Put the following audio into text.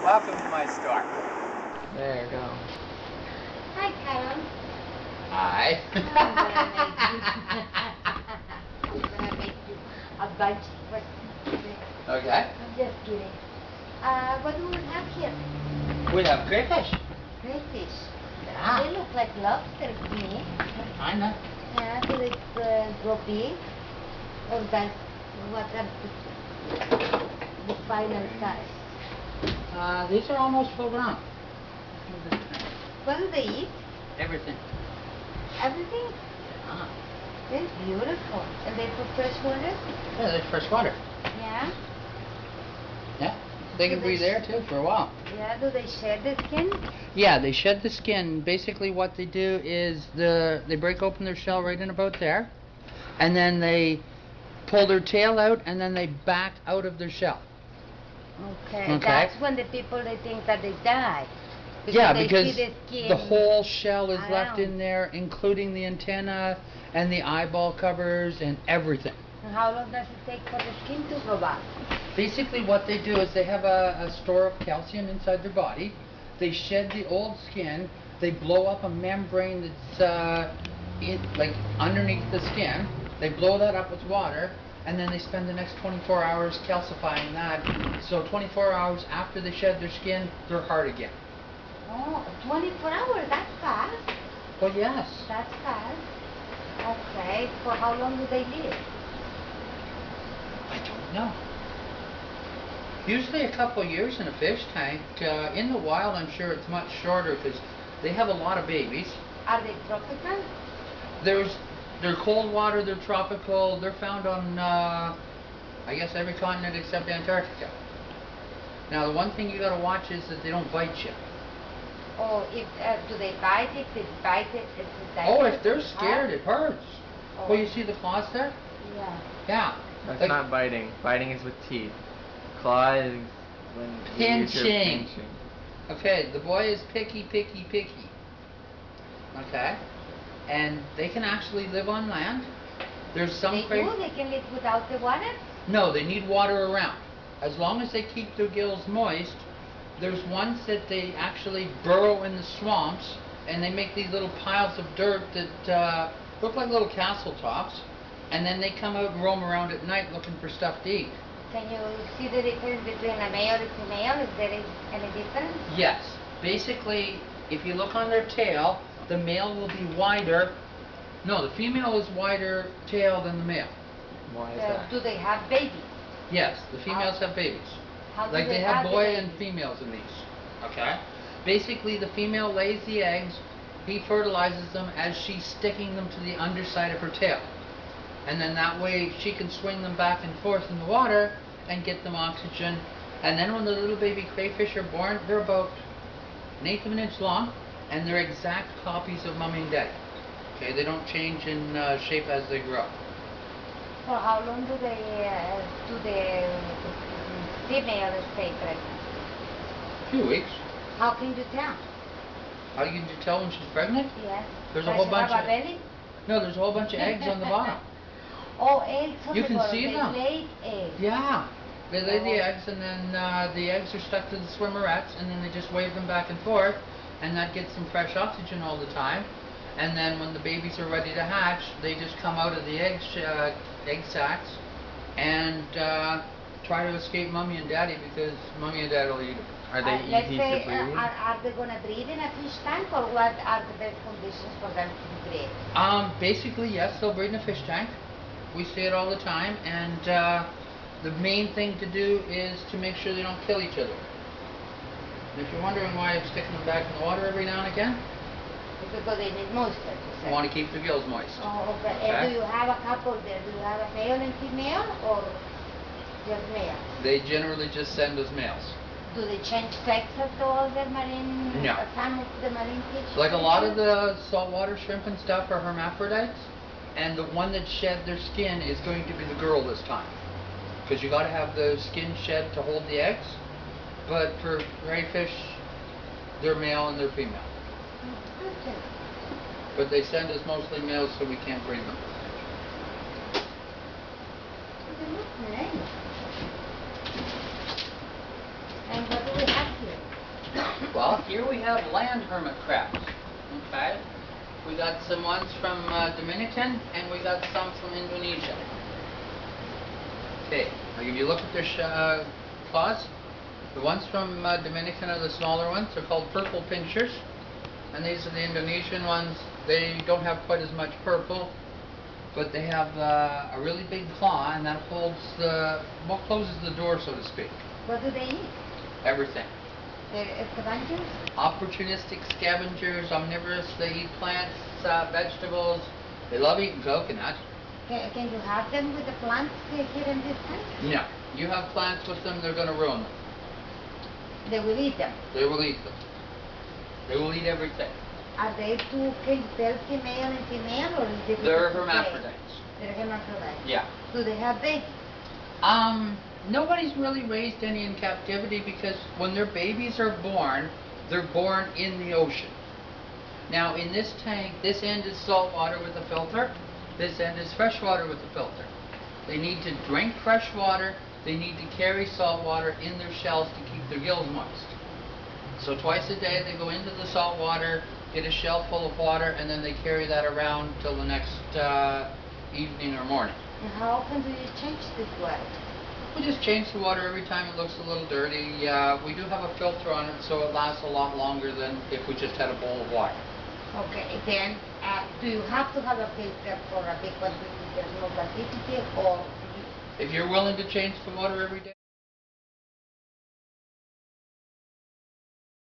welcome to my store. There you go. Hi, Karen. Hi. I'm gonna make you a bunch. Okay. I'm just kidding. What do we have here? We have crayfish. Crayfish. Yeah. They look like lobsters to me. Kinda. Yeah, do they grow big? Or that's what are the final size? These are almost full grown. What do they eat? Everything. Everything? Ah. They're beautiful. And they put fresh water? Yeah, there's fresh water. Yeah. Yeah. They can Do be there too for a while. Yeah, do they shed the skin? Yeah, they shed the skin. Basically what they do is they break open their shell right in about there, and then they pull their tail out, and then they back out of their shell. Okay. That's when the people, they think that they die. Yeah, they because see the skin the whole shell is left around. in there, including the antenna and the eyeball covers and everything. And how long does it take for the skin to grow back? Basically what they do is they have a store of calcium inside their body. They shed the old skin, they blow up a membrane that's like underneath the skin. They blow that up with water, and then they spend the next 24 hours calcifying that. So 24 hours after they shed their skin, they're hard again. Oh, 24 hours, that's fast. Well, yes. That's fast. Okay, for how long do they live? I don't know. Usually a couple of years in a fish tank. In the wild, I'm sure it's much shorter because they have a lot of babies. Are they tropical? They're cold water, they're tropical, they're found on, I guess, every continent except Antarctica. Now, the one thing you gotta watch is that they don't bite you. Oh, do they bite? If they bite it, Oh, if they're scared, it hurts. Oh. Well, you see the claws there? Yeah. Yeah. That's Like, not biting. Biting is with teeth. Claw is when you use your pinching. pinching. Okay, the boy is picky. Okay? And they can actually live on land. There's some They can live without the water? No, they need water around. As long as they keep their gills moist. There's ones that they actually burrow in the swamps, and they make these little piles of dirt that look like little castle tops, and then they come out and roam around at night looking for stuff to eat. Can you see the difference between a male and female? Is there any difference? Yes. Basically, if you look on their tail, the male will be wider. No, the female is wider tail than the male. Why is that? Do they have babies? Yes, the females have babies. How do Like they have the boy babies? and females in these. Okay? Basically, the female lays the eggs, he fertilizes them as she's sticking them to the underside of her tail. And then that way she can swing them back and forth in the water and get them oxygen. And then when the little baby crayfish are born, they're about 1/8 of an inch long, and they're exact copies of mommy and daddy. Okay, they don't change in shape as they grow. For how long do the female stay pregnant? A few weeks. How can you tell? How can you tell when she's pregnant? Yes. There's a Does whole she bunch have of a belly? No, there's a whole bunch of eggs on the bottom. Oh, eggs on You the can bottom. see They them. lay eggs. Yeah. They lay the Oh. eggs, and then the eggs are stuck to the swimmerettes, and then they just wave them back and forth, and that gets them fresh oxygen all the time. And then when the babies are ready to hatch, they just come out of the egg sacs and try to escape mommy and daddy, because mommy and dad will eat them. Are they Let's easy say, to breed? are they going to breed in a fish tank, or what are the best conditions for them to breed? Basically, yes, they'll breed in a fish tank. We see it all the time, and the main thing to do is to make sure they don't kill each other. And if you're wondering why I'm sticking them back in the water every now and again, It's because they need moisture, you I say. want to keep their gills moist. Oh, okay. Okay. And do you have a couple there? Do you have a male and female, or just male? They generally just send us males. Do they change sexes to all the marine, No. some of the marine fish? Like a lot of the saltwater shrimp and stuff are hermaphrodites, and the one that shed their skin is going to be the girl this time. Because you got to have the skin shed to hold the eggs. But for crayfish, they're male and they're female. Okay. But they send us mostly males, so we can't breed them. They look nice. And what do we have here? Well, here we have land hermit crabs. Okay, we got some ones from Dominican, and we got some from Indonesia. Okay, now if you look at their claws, the ones from Dominican are the smaller ones. They're called purple pinchers, and these are the Indonesian ones. They don't have quite as much purple, but they have a really big claw, and that holds what closes the door, so to speak. What do they eat? Everything. They're scavengers? Opportunistic scavengers, omnivorous. They eat plants, vegetables. They love eating coconut. Can you have them with the plants here in this country? No. You have plants with them, they're going to ruin them. They will eat them. They will eat them. They will eat everything. Are they two female and female, or is it? They're hermaphrodites. They're hermaphrodites. Yeah. Do they have babies? Nobody's really raised any in captivity because when their babies are born, they're born in the ocean. Now in this tank, this end is salt water with a filter, this end is fresh water with a filter. They need to drink fresh water, they need to carry salt water in their shells to keep their gills moist. So twice a day they go into the salt water, get a shell full of water, and then they carry that around till the next evening or morning. And how often do you change this water? We just change the water every time it looks a little dirty. We do have a filter on it, so it lasts a lot longer than if we just had a bowl of water. Okay, then do you have to have a filter for a big quantity, a small quantity, or? If you're willing to change the water every day.